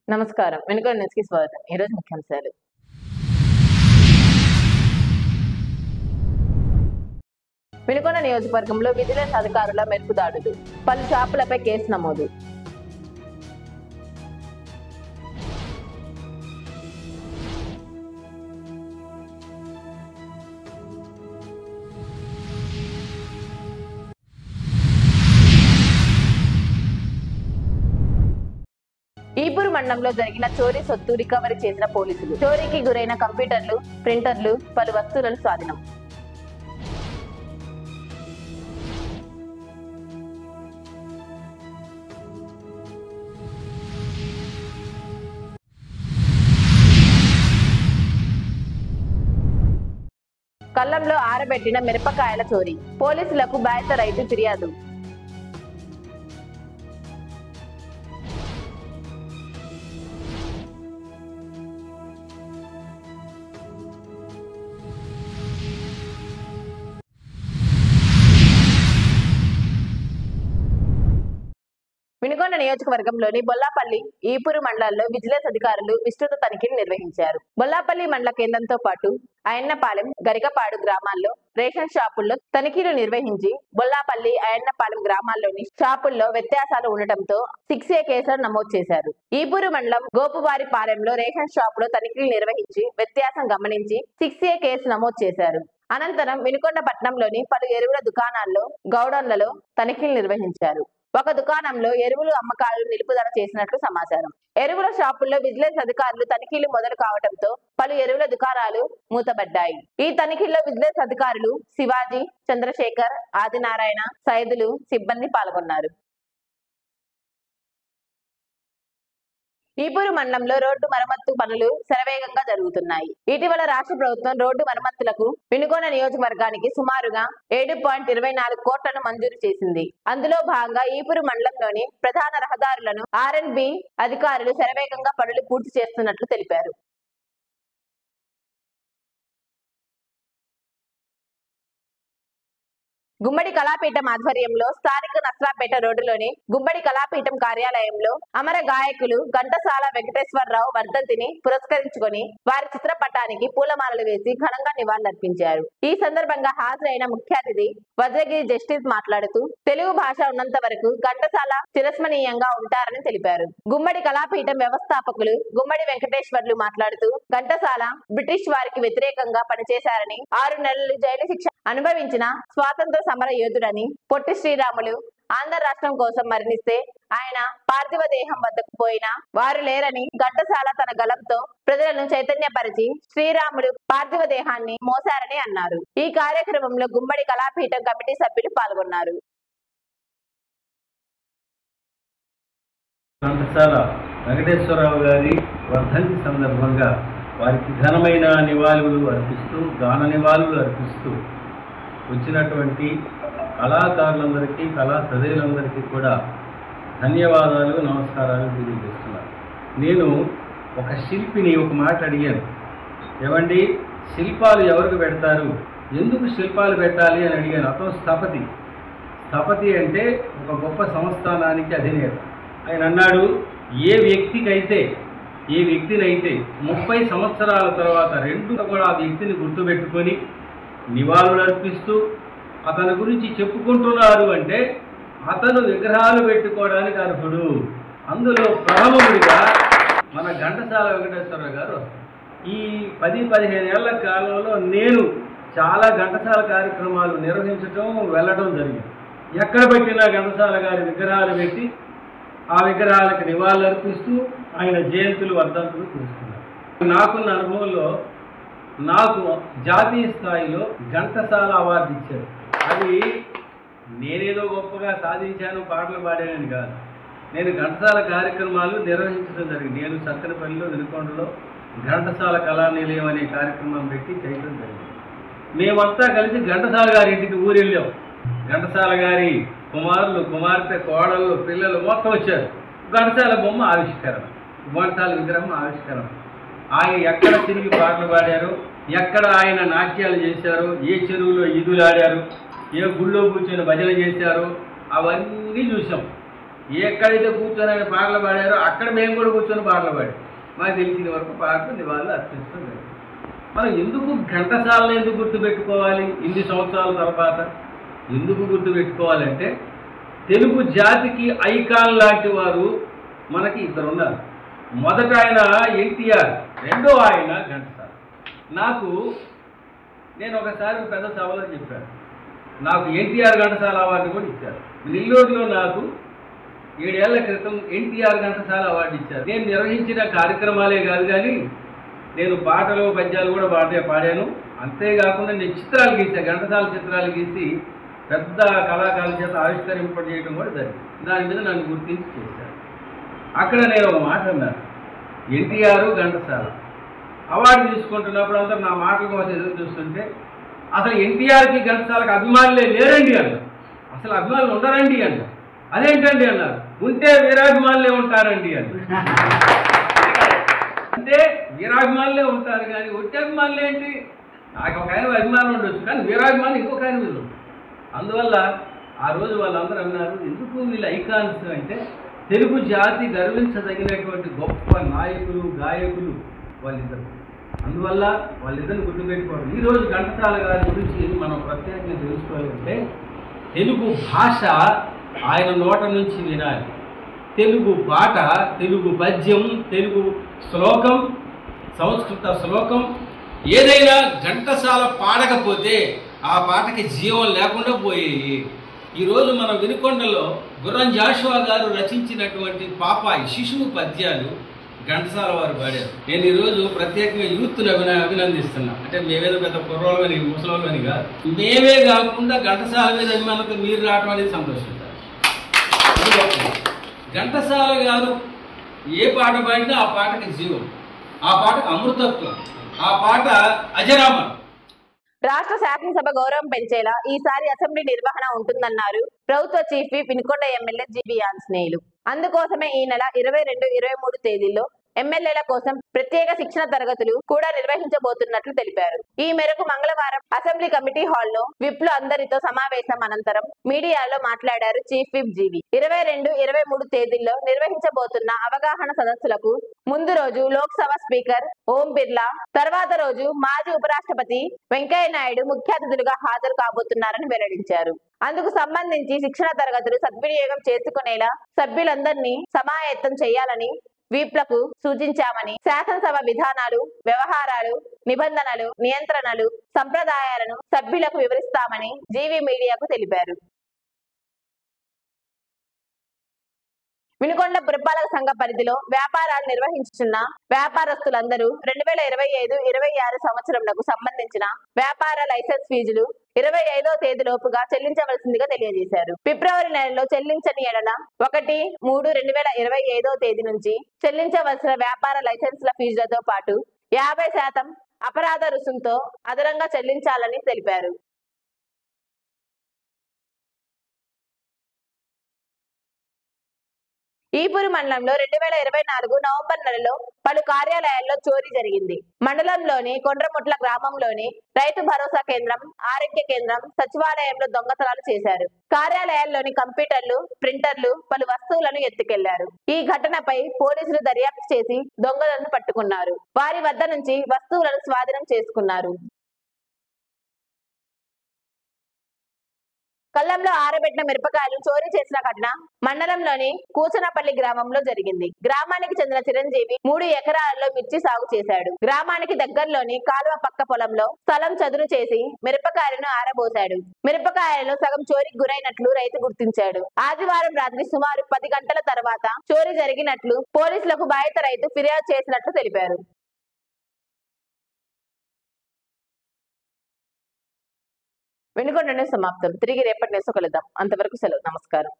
నమస్కారం. వెనుకొండ న్యూస్‌కి స్వాగతం. ఈరోజు ముఖ్యాంశాలు. వెనుకొండ నియోజకవర్గంలో విజిలెన్స్ అధికారుల మెరుపు దాడులు. పలు షాపులపై కేసు నమోదు. ఈపూరు మండలంలో జరిగిన చోరీ సొత్తు రికవరీ చేసిన పోలీసులు. చోరీకి గురైన కంప్యూటర్లు, ప్రింటర్లు, పలు వస్తువులను స్వాధీనం. కల్లంలో ఆరబెట్టిన మిరపకాయల చోరీ. పోలీసులకు బాధిత రైతు ఫిర్యాదు. వినుకొండ నియోజకవర్గంలోని బొల్లాపల్లి, ఈపూరు మండలాల్లో విజిలెన్స్ అధికారులు విస్తృత తనిఖీలు నిర్వహించారు. బొల్లాపల్లి మండల కేంద్రంతో పాటు అయన్నపాలెం, గరికపాడు గ్రామాల్లో రేషన్ షాపుల్లో తనిఖీలు నిర్వహించి బొల్లాపల్లి, అయన్నపాలెం గ్రామాల్లోని షాపుల్లో వ్యత్యాసాలు ఉండటంతో 6A కేసులు నమోదు చేశారు. ఈపూరు మండలం గోపువారిపాలెంలో రేషన్ షాపులో తనిఖీలు నిర్వహించి వ్యత్యాసం గమనించి 6A కేసు నమోదు చేశారు. అనంతరం వినుకొండ పట్టణంలోని పలు ఎరువుల దుకాణాల్లో, గౌడన్లలో తనిఖీలు నిర్వహించారు. ఒక దుకాణంలో ఎరువులు అమ్మకాలు నిలుపుదల చేసినట్లు సమాచారం. ఎరువుల షాపుల్లో విజిలెన్స్ అధికారులు తనిఖీలు మొదలు కావడంతో పలు ఎరువుల దుకాణాలు మూతబడ్డాయి. ఈ తనిఖీల్లో విజిలెన్స్ అధికారులు శివాజీ, చంద్రశేఖర్, ఆదినారాయణ, సైదులు, సిబ్బంది పాల్గొన్నారు. ఈపూరు మండలంలో రోడ్డు మరమ్మత్తు పనులు శరవేగంగా జరుగుతున్నాయి. ఇటీవల రాష్ట్ర ప్రభుత్వం రోడ్డు మరమ్మతులకు వినుకొండ నియోజకవర్గానికి సుమారుగా 7.24 కోట్లను మంజూరు చేసింది. అందులో భాగంగా ఈపూరు మండలంలోని ప్రధాన రహదారులను R&B అధికారులు శరవేగంగా పనులు పూర్తి చేస్తున్నట్లు తెలిపారు. గుమ్మడి కళాపీఠం ఆధ్వర్యంలో స్థానిక నస్రాపేట రోడ్డులోని గుమ్మడి కళాపీఠం కార్యాలయంలో అమర గాయకులు ఘంటసాల వెంకటేశ్వరరావు వర్ధంతిని పురస్కరించుకొని వారి చిత్రపటానికి పూలమాలలు వేసి ఘనంగా నివాళులర్పించారు. ఈ సందర్భంగా హాజరైన ముఖ్య అతిథి వజ్రగిరి జస్టిస్ మాట్లాడుతూ తెలుగు భాష ఉన్నంత వరకు ఘంటసాల చిరస్మరణీయంగా ఉంటారని తెలిపారు. గుమ్మడి కళాపీఠం వ్యవస్థాపకులు గుమ్మడి వెంకటేశ్వర్లు మాట్లాడుతూ ఘంటసాల బ్రిటిష్ వారికి వ్యతిరేకంగా పనిచేశారని, 6 నెలలు జైలు శిక్ష అనుభవించిన స్వాతంత్ర సమర యోధుడని, పొట్టి శ్రీరాములు ఆంధ్ర రాష్ట్రం కోసం మరణిస్తే ఆయన పార్థివ దేహం వద్దకు పోయినా వారు లేరని, ఘంటసాల తన గలంతో ప్రజలను చైతన్యపరిచి శ్రీరాముడు పార్థివ దేహాన్ని మోసారని అన్నారు. ఈ కార్యక్రమంలో గుమ్మడి కళాపీఠం కమిటీ సభ్యులు పాల్గొన్నారు. ఘంటసాల వెంకటేశ్వరరావు గారి వర్ధంతి సందర్భంగా వారికి ఘనమైన నివాళులు అర్పిస్తూ, గాన నివాళులు అర్పిస్తూ వచ్చినటువంటి కళాకారులందరికీ, కళా హృదయులందరికీ కూడా ధన్యవాదాలు, నమస్కారాలు తెలియజేస్తున్నాను. నేను ఒక శిల్పిని ఒక మాట అడిగాను, ఏమండి శిల్పాలు ఎవరికి పెడతారు, ఎందుకు శిల్పాలు పెట్టాలి అని అడిగాను. అతను స్థపతి. స్థపతి అంటే ఒక గొప్ప సంస్థానానికి అధినేత. ఆయన అన్నాడు, ఏ వ్యక్తినైతే 30 సంవత్సరాల తర్వాత కూడా ఆ వ్యక్తిని గుర్తుపెట్టుకొని నివాళులు అర్పిస్తూ అతని గురించి చెప్పుకుంటున్నారు అంటే అతను విగ్రహాలు పెట్టుకోవడానికి అర్హుడు. అందులో ప్రథముడిగా మన ఘంటసాల వెంకటేశ్వరరావు గారు వస్తారు. ఈ 10-15 ఏళ్ల కాలంలో నేను చాలా ఘంటసాల కార్యక్రమాలు నిర్వహించడం, వెళ్ళడం జరిగింది. ఎక్కడ పెట్టినా ఘంటసాల గారి విగ్రహాలు పెట్టి ఆ విగ్రహాలకు నివాళులు అర్పిస్తూ ఆయన జయంతులు, వర్ధంతులు చూస్తున్నారు. నాకున్న అనుభవంలో నాకు జాతీయ స్థాయిలో ఘంటసాల అవార్డు ఇచ్చారు. అది నేనేదో గొప్పగా సాధించాను, పాటలు పాడానని కాదు. నేను ఘంటసాల కార్యక్రమాలు నిర్వహించడం జరిగింది. నేను సత్తెనపల్లిలో, వినుకొండలో ఘంటసాల కళానిలయం అనే కార్యక్రమం పెట్టి చేయడం జరిగింది. మేమంతా కలిసి ఘంటసాల గారి ఇంటికి ఊరెళ్ళాం. ఘంటసాల గారి కుమారులు, కుమార్తె, కోడళ్ళు, పిల్లలు మొత్తం వచ్చారు. ఘంటసాల బొమ్మ ఆవిష్కరణ, ఘంటసాల విగ్రహం ఆవిష్కరణ. ఆయన ఎక్కడ తిరిగి పాటలు పాడారు, ఎక్కడ ఆయన నాట్యాలు చేశారు, ఏ చెరువులో ఈదులు ఆడారు, ఏ గుళ్ళో కూర్చొని భజన చేశారు, అవన్నీ చూసాం. ఎక్కడైతే కూర్చొని ఆయన పాటలు పాడారో అక్కడ మేము కూడా కూర్చొని పాటలు పాడాం. మాకు తెలిసిన వరకు పాటలు నివాళులు అర్పిస్తాం. మనం ఎందుకు ఘంటసాలను ఎందుకు గుర్తుపెట్టుకోవాలి? ఇన్ని సంవత్సరాల తర్వాత ఎందుకు గుర్తుపెట్టుకోవాలంటే తెలుగు జాతికి ఐకాన్ లాంటి వారు మనకి ఇద్దరు ఉన్నారు. మొదట ఆయన ఎన్టీఆర్, రెండో ఆయన ఘంటసాల. నేను ఒకసారి పెద్ద సభలో చెప్పాను, నాకు ఎన్టీఆర్ ఘంటసాల అవార్డు కూడా ఇచ్చారు. నెల్లూరులో నాకు 7 ఏళ్ల క్రితం ఎన్టీఆర్ ఘంటసాల అవార్డు ఇచ్చారు. నేను నిర్వహించిన కార్యక్రమాలే కాదు కానీ నేను పాటలు పద్యాలు కూడా పాడాను. అంతేకాకుండా నేను చిత్రాలు గీసాను, ఘంటసాల చిత్రాలు గీసి పెద్ద కళాకారుల చేత ఆవిష్కరింపజేయడం కూడా జరిగింది. దాని మీద నన్ను గుర్తించి చేశారు. అక్కడ నేను ఒక మాట అన్నాను, ఎన్టీఆర్ ఘంటసాల అవార్డు తీసుకుంటున్నప్పుడు అందరూ నా మాటల కోసం ఎదురు చూస్తుంటే అసలు ఎన్టీఆర్కి ఘంటసాలకు అభిమానులే లేరండి అన్నారు. అసలు అభిమానులు ఉండరండి అన్నారు. అదేంటండి అన్నారు. ఉంటే వీరాభిమానులే ఉంటారండి అన్నారు. అంటే వీరాభిమానులే ఉంటారు కానీ ఒట్టి అభిమానులు ఏంటి? నాకు ఒక ఆయన అభిమానం ఉండొచ్చు కానీ వీరాభిమానులు ఇంకొక ఆయన మీద ఉంటుంది. అందువల్ల ఆ రోజు వాళ్ళందరూ అన్నారు, ఎందుకు వీళ్ళు ఐకాన్స్ అంటే తెలుగు జాతి గర్వించదగినటువంటి గొప్ప నాయకులు, గాయకులు వాళ్ళిద్దరు. అందువల్ల వాళ్ళిద్దరిని గుర్తుపెట్టుకోవడం. ఈరోజు ఘంటసాల గారి గురించి మనం ప్రత్యేకంగా తెలుసుకోవాలంటే తెలుగు భాష ఆయన నోట నుంచి వినాలి. తెలుగు పాట, తెలుగు పద్యం, తెలుగు శ్లోకం, సంస్కృత శ్లోకం ఏదైనా ఘంటసాల పాడకపోతే ఆ పాటకి జీవం లేకుండా పోయేవి. ఈరోజు మన వినుకొండలో గుర్రం జాషువా గారు రచించినటువంటి పాపాయి శిశువు పద్యాలు ఘంటసాల వారు పాడారు. నేను ఈరోజు ప్రత్యేకంగా యూత్ని అభినందిస్తున్నా. అంటే మేమేదో పెద్ద కుర్రోళ్ళని, ముసలోళ్ళని కాదు, మేమే కాకుండా ఘంటసాల మీద అభిమానంతో మీరు రావడం అనేది సంతోషించాలి. ఘంటసాల గారు ఏ పాట పాడినా ఆ పాటకి జీవం, ఆ పాటకు అమృతత్వం, ఆ పాట అజరామరం. రాష్ట్ర శాసనసభ గౌరవం పెంచేలా ఈసారి అసెంబ్లీ నిర్వహణ ఉంటుందన్నారు ప్రభుత్వ chief whip Vinukonda MLA GB Anjaneyulu. అందుకోసమే ఈ నెల 22, 23 తేదీల్లో ఎమ్మెల్యేల కోసం ప్రత్యేక శిక్షణ తరగతులు కూడా నిర్వహించబోతున్నట్లు తెలిపారు. ఈ మేరకు మంగళవారం అసెంబ్లీ కమిటీ హాల్లో విప్లు అందరితో సమావేశం అనంతరం మీడియాలో మాట్లాడారు చీఫ్ విప్ జీవి. 22, 23 తేదీల్లో నిర్వహించబోతున్న అవగాహన సదస్సులకు ముందు రోజు లోక్సభ స్పీకర్ ఓం బిర్లా, తర్వాత రోజు మాజీ ఉపరాష్ట్రపతి వెంకయ్య నాయుడు ముఖ్య అతిథులుగా హాజరు కాబోతున్నారని వెల్లడించారు. అందుకు సంబంధించి శిక్షణ తరగతులు సద్వినియోగం చేసుకునేలా సభ్యులందరినీ సమాయత్తం చేయాలని వీప్లకు సూచించామని, శాసనసభ విధానాలు, వ్యవహారాలు, నిబంధనలు, నియంత్రణలు, సంప్రదాయాలను సభ్యులకు వివరిస్తామని జీవీ మీడియాకు తెలిపారు. వినుకొండ పురపాలక సంఘ పరిధిలో వ్యాపారాలు నిర్వహించుతున్న వ్యాపారస్తులందరూ 2025-26 సంవత్సరంకు సంబంధించిన వ్యాపార లైసెన్స్ ఫీజులు 25వ తేదీలోపుగా చెల్లించవలసిందిగా తెలియజేశారు. ఫిబ్రవరి నెలలో చెల్లించని ఎడల 1-3-2025వ తేదీ నుంచి చెల్లించవలసిన వ్యాపార లైసెన్సుల ఫీజులతో పాటు 50% అపరాధ రుసుంతో అదనంగా చెల్లించాలని తెలిపారు. ఈపూరు మండలంలో 2024 నవంబర్ నెలలో పలు కార్యాలయాల్లో చోరీ జరిగింది. మండలంలోని కొండ్రముట్ల గ్రామంలోని రైతు భరోసా కేంద్రం, ఆరోగ్య కేంద్రం, సచివాలయంలో దొంగతనాలు చేశారు. కార్యాలయాల్లోని కంప్యూటర్లు, ప్రింటర్లు, పలు వస్తువులను ఎత్తుకెళ్లారు. ఈ ఘటనపై పోలీసులు దర్యాప్తు చేసి దొంగలను పట్టుకున్నారు. వారి వద్ద నుంచి వస్తువులను స్వాధీనం చేసుకున్నారు. కళ్ళంలో ఆరబెట్టిన మిరపకాయలు చోరీ చేసిన ఘటన మండలంలోని కూచనపల్లి గ్రామంలో జరిగింది. గ్రామానికి చెందిన చిరంజీవి 3 ఎకరాలలో మిర్చి సాగు చేశాడు. గ్రామానికి దగ్గరలోని కాలువ పక్క పొలంలో స్థలం చదును చేసి మిరపకాయలను ఆరబోశాడు. మిరపకాయలలో సగం చోరీకి గురైనట్లు రైతు గుర్తించాడు. ఆదివారం రాత్రి సుమారు 10 గంటల తర్వాత చోరీ జరిగినట్లు పోలీసులకు బాధిత రైతు ఫిర్యాదు చేసినట్లు తెలిపారు. వినుకొండ న్యూస్ సమాప్తం. తిరిగి రేపటి న్యూస్ కలుద్దాం. అంతవరకు సెలవు. నమస్కారం.